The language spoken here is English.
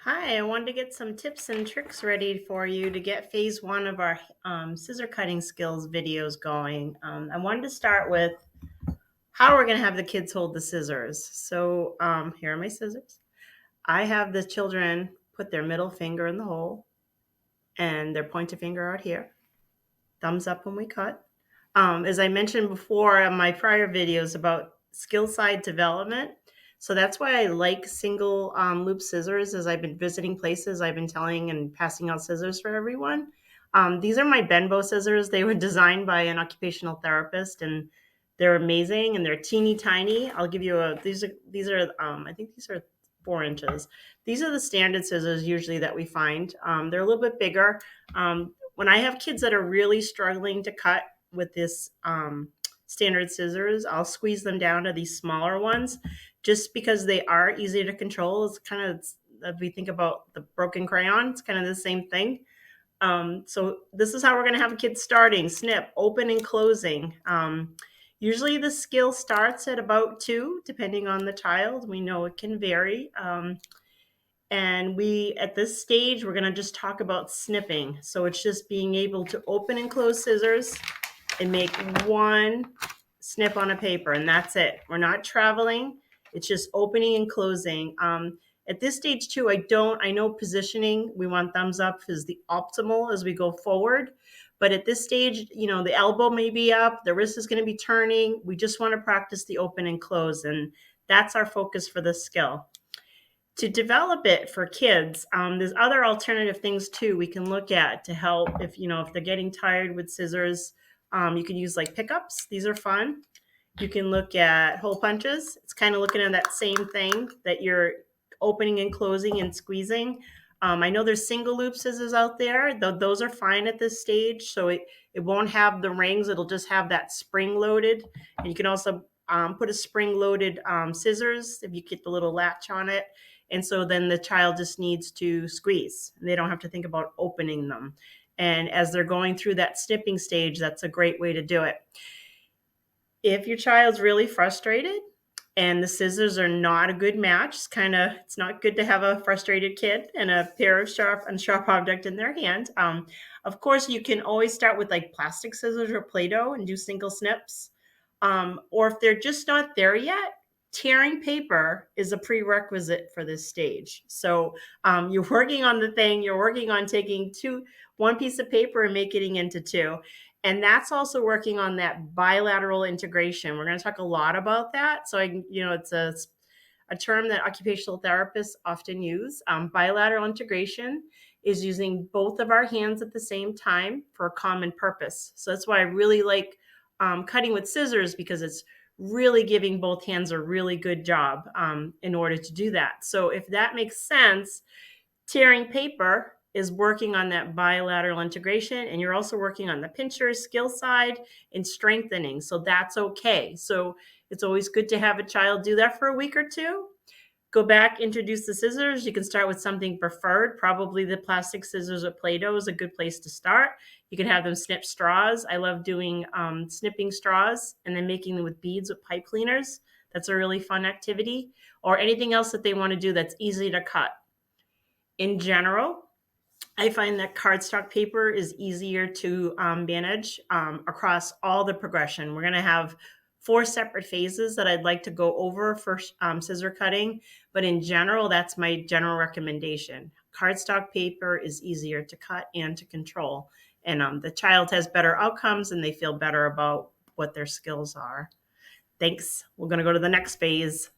Hi, I wanted to get some tips and tricks ready for you to get phase one of our scissor cutting skills videos going. I wanted to start with how we're going to have the kids hold the scissors. So here are my scissors. I have the children put their middle finger in the hole and their pointer finger out here. Thumbs up when we cut. As I mentioned before in my prior videos about skill side development, so that's why I like single loop scissors. As I've been visiting places, I've been telling and passing out scissors for everyone. These are my Benbow scissors. They were designed by an occupational therapist, and they're amazing. And they're teeny tiny. I'll give you a. These are. I think these are 4 inches. These are the standard scissors usually that we find. They're a little bit bigger. When I have kids that are really struggling to cut with this standard scissors, I'll squeeze them down to these smaller ones just because they are easy to control. It's kind of, if we think about the broken crayon, it's kind of the same thing. So this is how we're going to have kids starting: snip, open and closing. Usually the skill starts at about 2, depending on the child. We know it can vary. And at this stage, we're going to just talk about snipping. So it's just being able to open and close scissors and make one snip on a paper, and that's it. We're not traveling. It's just opening and closing. At this stage too, I know positioning, we want thumbs up is the optimal as we go forward. But at this stage, the elbow may be up, the wrist is going to be turning. We just want to practice the open and close. And that's our focus for this skill. To develop it for kids, there's other alternative things too we can look at to help if they're getting tired with scissors. You can use like pickups. These are fun. You can look at hole punches. It's kind of looking at that same thing that you're opening and closing and squeezing. I know there's single loop scissors out there. Those are fine at this stage. So it won't have the rings. It'll just have that spring loaded. And you can also put a spring loaded scissors if you get the little latch on it. And so then the child just needs to squeeze. They don't have to think about opening them. And as they're going through that snipping stage, that's a great way to do it. If your child's really frustrated and the scissors are not a good match, it's not good to have a frustrated kid and a pair of sharp object in their hand. Of course, you can always start with like plastic scissors or Play-Doh and do single snips. Or if they're just not there yet, tearing paper is a prerequisite for this stage. So you're working on the thing, you're working on taking one piece of paper and making it into 2. And that's also working on that bilateral integration. We're going to talk a lot about that. So it's a term that occupational therapists often use. Bilateral integration is using both of our hands at the same time for a common purpose. So that's why I really like cutting with scissors, because it's really giving both hands a really good job in order to do that. So if that makes sense, tearing paper is working on that bilateral integration, and you're also working on the pincher skill side and strengthening. So that's okay. So it's always good to have a child do that for a week or 2. Go back, introduce the scissors. You can start with something preferred. Probably the plastic scissors or Play-Doh is a good place to start. You can have them snip straws. I love doing snipping straws and then making them with beads with pipe cleaners. That's a really fun activity. Or anything else that they want to do that's easy to cut. In general, I find that cardstock paper is easier to manage across all the progression. We're going to have 4 separate phases that I'd like to go over for scissor cutting. But in general, that's my general recommendation. Cardstock paper is easier to cut and to control. And the child has better outcomes and they feel better about what their skills are. Thanks. We're going to go to the next phase.